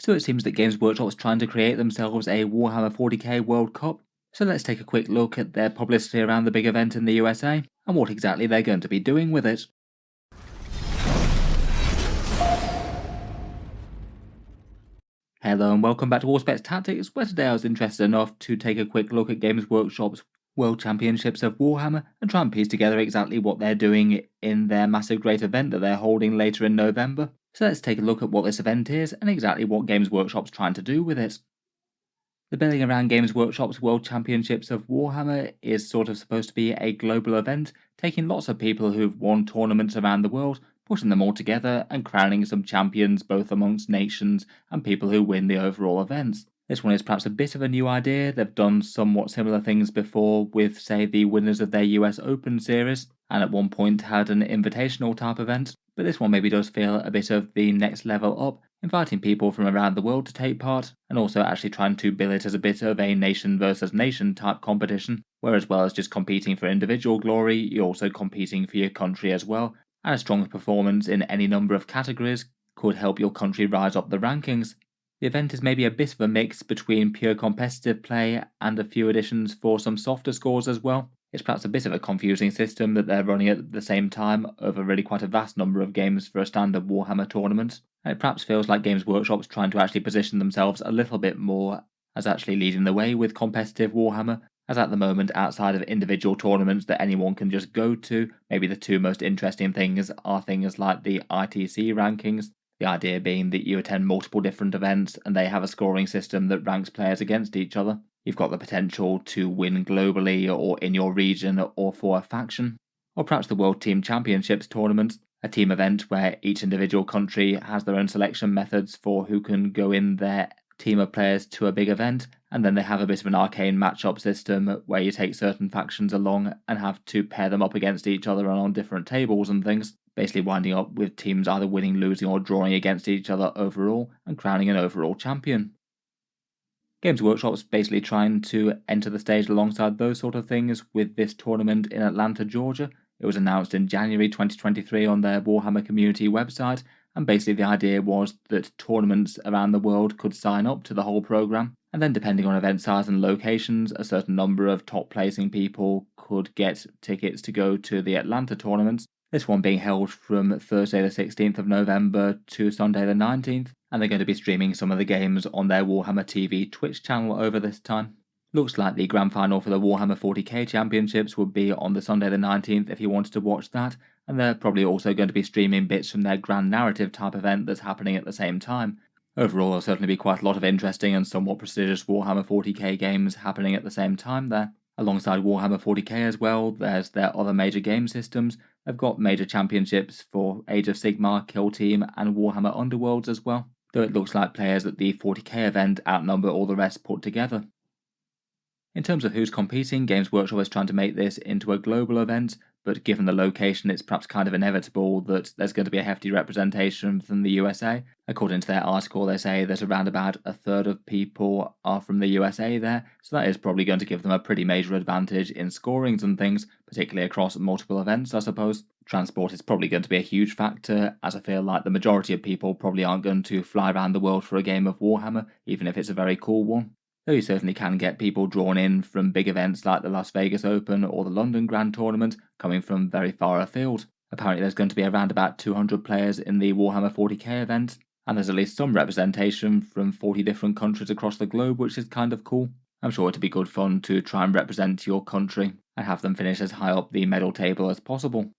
So it seems that Games Workshop's trying to create themselves a Warhammer 40k World Cup. So let's take a quick look at their publicity around the big event in the USA, and what exactly they're going to be doing with it. Hello and welcome back to Auspex Tactics, where today I was interested enough to take a quick look at Games Workshop's World Championships of Warhammer and try and piece together exactly what they're doing in their massive great event that they're holding later in November. So let's take a look at what this event is and exactly what Games Workshop's trying to do with it. The Building Around Games Workshop's World Championships of Warhammer is sort of supposed to be a global event, taking lots of people who've won tournaments around the world, putting them all together and crowning some champions both amongst nations and people who win the overall events. This one is perhaps a bit of a new idea. They've done somewhat similar things before with, say, the winners of their US Open series, and at one point had an invitational type event, but this one maybe does feel a bit of the next level up, inviting people from around the world to take part, and also actually trying to bill it as a bit of a nation versus nation type competition, where as well as just competing for individual glory, you're also competing for your country as well, and a strong performance in any number of categories could help your country rise up the rankings. The event is maybe a bit of a mix between pure competitive play and a few additions for some softer scores as well. It's perhaps a bit of a confusing system that they're running at the same time over really quite a vast number of games for a standard Warhammer tournament, and it perhaps feels like Games Workshop's trying to actually position themselves a little bit more as actually leading the way with competitive Warhammer, as at the moment outside of individual tournaments that anyone can just go to, maybe the two most interesting things are things like the ITC rankings, the idea being that you attend multiple different events and they have a scoring system that ranks players against each other. You've got the potential to win globally or in your region or for a faction. Or perhaps the World Team Championships tournament, a team event where each individual country has their own selection methods for who can go in their team of players to a big event, and then they have a bit of an arcane matchup system where you take certain factions along and have to pair them up against each other and on different tables and things, basically winding up with teams either winning, losing or drawing against each other overall and crowning an overall champion. Games Workshop's basically trying to enter the stage alongside those sort of things with this tournament in Atlanta, Georgia. It was announced in January 2023 on their Warhammer community website, and basically the idea was that tournaments around the world could sign up to the whole program, and then depending on event size and locations, a certain number of top placing people could get tickets to go to the Atlanta tournaments, this one being held from Thursday the 16th of November to Sunday the 19th, and they're going to be streaming some of the games on their Warhammer TV Twitch channel over this time. Looks like the grand final for the Warhammer 40k Championships would be on the Sunday the 19th if you wanted to watch that, and they're probably also going to be streaming bits from their grand narrative type event that's happening at the same time. Overall, there'll certainly be quite a lot of interesting and somewhat prestigious Warhammer 40k games happening at the same time there. Alongside Warhammer 40k as well, there's their other major game systems. They've got major championships for Age of Sigmar, Kill Team, and Warhammer Underworlds as well, though it looks like players at the 40k event outnumber all the rest put together. In terms of who's competing, Games Workshop is trying to make this into a global event, but given the location, it's perhaps kind of inevitable that there's going to be a hefty representation from the USA. According to their article, they say that around about a third of people are from the USA there, so that is probably going to give them a pretty major advantage in scorings and things, particularly across multiple events, I suppose. Transport is probably going to be a huge factor, as I feel like the majority of people probably aren't going to fly around the world for a game of Warhammer, even if it's a very cool one. Though you certainly can get people drawn in from big events like the Las Vegas Open or the London Grand Tournament, coming from very far afield. Apparently there's going to be around about 200 players in the Warhammer 40k event, and there's at least some representation from 40 different countries across the globe, which is kind of cool. I'm sure it'd be good fun to try and represent your country and have them finish as high up the medal table as possible.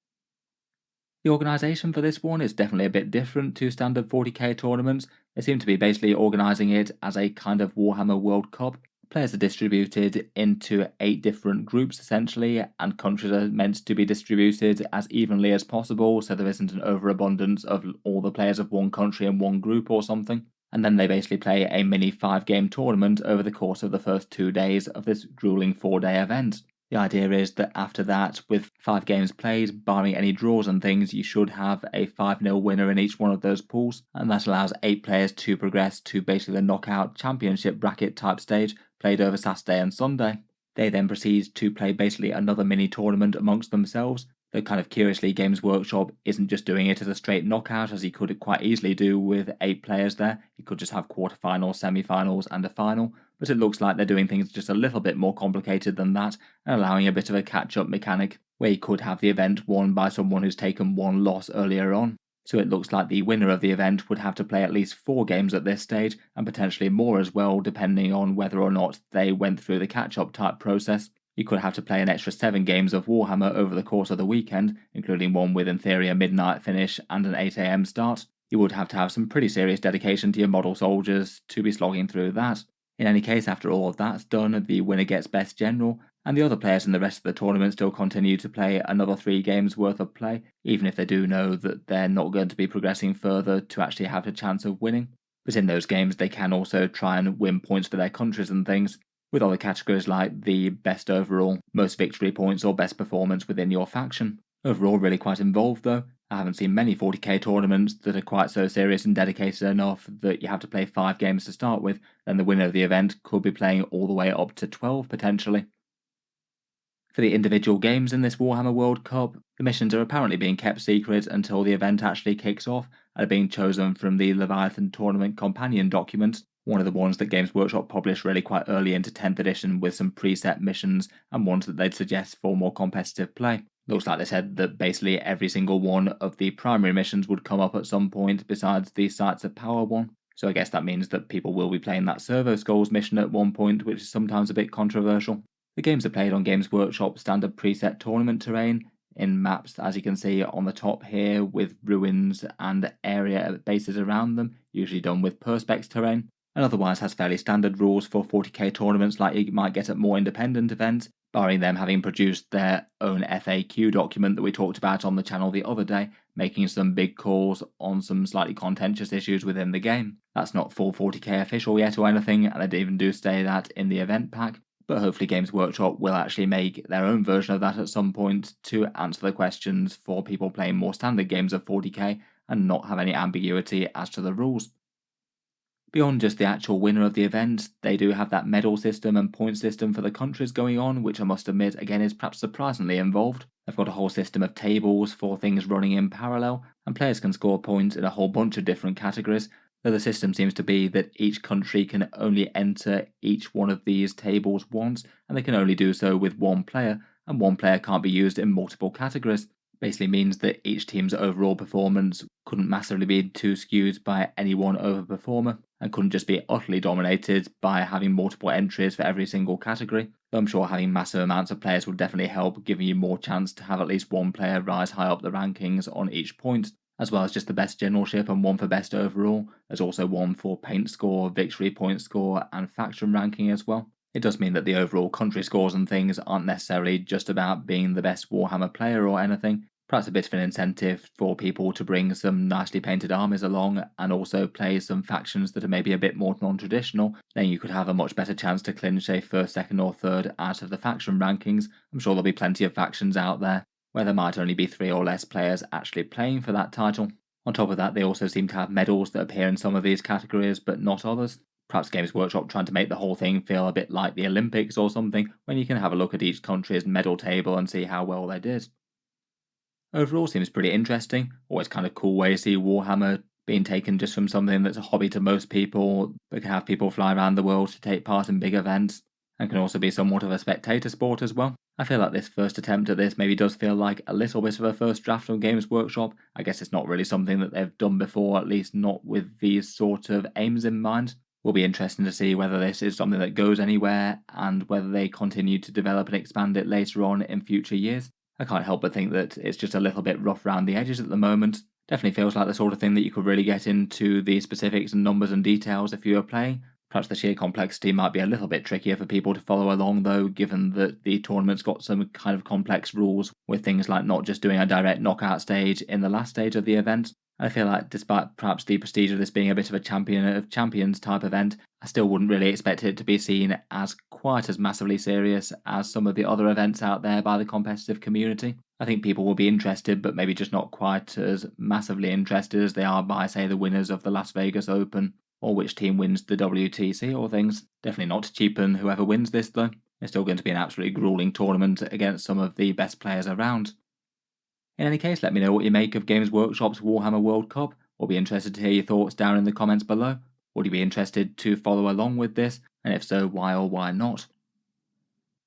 The organisation for this one is definitely a bit different to standard 40k tournaments. They seem to be basically organising it as a kind of Warhammer World Cup. Players are distributed into 8 different groups essentially, and countries are meant to be distributed as evenly as possible so there isn't an overabundance of all the players of one country in one group or something. And then they basically play a mini 5-game tournament over the course of the first 2 days of this grueling 4-day event. The idea is that after that, with 5 games played, barring any draws and things, you should have a 5-0 winner in each one of those pools, and that allows 8 players to progress to basically the knockout championship bracket type stage, played over Saturday and Sunday. They then proceed to play basically another mini tournament amongst themselves, Though kind of curiously, Games Workshop isn't just doing it as a straight knockout, as he could quite easily do with 8 players there. He could just have quarterfinals, semi-finals, and a final, but it looks like they're doing things just a little bit more complicated than that, and allowing a bit of a catch-up mechanic, where you could have the event won by someone who's taken 1 loss earlier on. So it looks like the winner of the event would have to play at least 4 games at this stage, and potentially more as well, depending on whether or not they went through the catch-up type process. You could have to play an extra 7 games of Warhammer over the course of the weekend, including one with in theory a midnight finish and an 8 AM start. You would have to have some pretty serious dedication to your model soldiers to be slogging through that. In any case, after all of that's done, the winner gets Best General, and the other players in the rest of the tournament still continue to play another 3 games worth of play, even if they do know that they're not going to be progressing further to actually have a chance of winning. But in those games they can also try and win points for their countries and things, with other categories like the best overall, most victory points, or best performance within your faction. Overall really quite involved though. I haven't seen many 40k tournaments that are quite so serious and dedicated enough that you have to play 5 games to start with, then the winner of the event could be playing all the way up to 12 potentially. For the individual games in this Warhammer World Cup, the missions are apparently being kept secret until the event actually kicks off, and are being chosen from the Leviathan Tournament Companion document, one of the ones that Games Workshop published really quite early into 10th edition with some preset missions and ones that they'd suggest for more competitive play. Looks like they said that basically every single one of the primary missions would come up at some point besides the Sites of Power one. So I guess that means that people will be playing that Servo Skulls mission at one point, which is sometimes a bit controversial. The games are played on Games Workshop standard preset tournament terrain, in maps as you can see on the top here, with ruins and area bases around them, usually done with Perspex terrain, and otherwise has fairly standard rules for 40k tournaments like you might get at more independent events, barring them having produced their own FAQ document that we talked about on the channel the other day, making some big calls on some slightly contentious issues within the game. That's not full 40k official yet or anything, and they even do say that in the event pack, but hopefully Games Workshop will actually make their own version of that at some point to answer the questions for people playing more standard games of 40k and not have any ambiguity as to the rules. Beyond just the actual winner of the event, they do have that medal system and point system for the countries going on, which I must admit again is perhaps surprisingly involved. They've got a whole system of tables for things running in parallel, and players can score points in a whole bunch of different categories, though the system seems to be that each country can only enter each one of these tables once, and they can only do so with one player, and one player can't be used in multiple categories. Basically means that each team's overall performance couldn't massively be too skewed by any one overperformer, and couldn't just be utterly dominated by having multiple entries for every single category. Though I'm sure having massive amounts of players would definitely help, giving you more chance to have at least one player rise high up the rankings on each point, as well as just the best generalship and one for best overall. There's also one for paint score, victory point score, and faction ranking as well. It does mean that the overall country scores and things aren't necessarily just about being the best Warhammer player or anything. Perhaps a bit of an incentive for people to bring some nicely painted armies along and also play some factions that are maybe a bit more non-traditional, then you could have a much better chance to clinch a first, second or third out of the faction rankings. I'm sure there'll be plenty of factions out there where there might only be 3 or less players actually playing for that title. On top of that, they also seem to have medals that appear in some of these categories but not others. Perhaps Games Workshop trying to make the whole thing feel a bit like the Olympics or something, when you can have a look at each country's medal table and see how well they did. Overall seems pretty interesting, always kind of cool way to see Warhammer being taken just from something that's a hobby to most people, but can have people fly around the world to take part in big events, and can also be somewhat of a spectator sport as well. I feel like this first attempt at this maybe does feel like a little bit of a first draft on Games Workshop. I guess it's not really something that they've done before, at least not with these sort of aims in mind. Will be interesting to see whether this is something that goes anywhere and whether they continue to develop and expand it later on in future years. I can't help but think that it's just a little bit rough around the edges at the moment. Definitely feels like the sort of thing that you could really get into the specifics and numbers and details if you were playing. Perhaps the sheer complexity might be a little bit trickier for people to follow along though, given that the tournament's got some kind of complex rules with things like not just doing a direct knockout stage in the last stage of the event. I feel like despite perhaps the prestige of this being a bit of a champion of champions type event, I still wouldn't really expect it to be seen as quite as massively serious as some of the other events out there by the competitive community. I think people will be interested, but maybe just not quite as massively interested as they are by, say, the winners of the Las Vegas Open, or which team wins the WTC or things. Definitely not to cheapen whoever wins this though. It's still going to be an absolutely grueling tournament against some of the best players around. In any case, let me know what you make of Games Workshop's Warhammer World Cup. We'll be interested to hear your thoughts down in the comments below. Would you be interested to follow along with this, and if so, why or why not?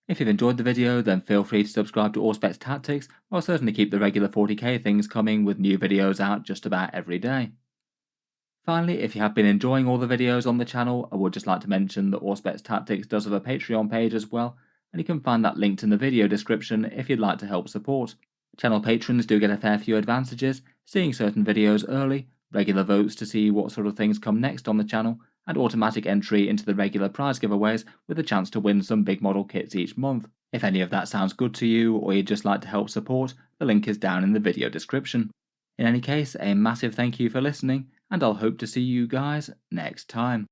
If you've enjoyed the video, then feel free to subscribe to Auspex Tactics. I'll certainly keep the regular 40k things coming with new videos out just about every day. Finally, if you have been enjoying all the videos on the channel, I would just like to mention that Auspex Tactics does have a Patreon page as well, and you can find that linked in the video description if you'd like to help support. Channel patrons do get a fair few advantages, seeing certain videos early, regular votes to see what sort of things come next on the channel, and automatic entry into the regular prize giveaways with a chance to win some big model kits each month. If any of that sounds good to you, or you'd just like to help support, the link is down in the video description. In any case, a massive thank you for listening, and I'll hope to see you guys next time.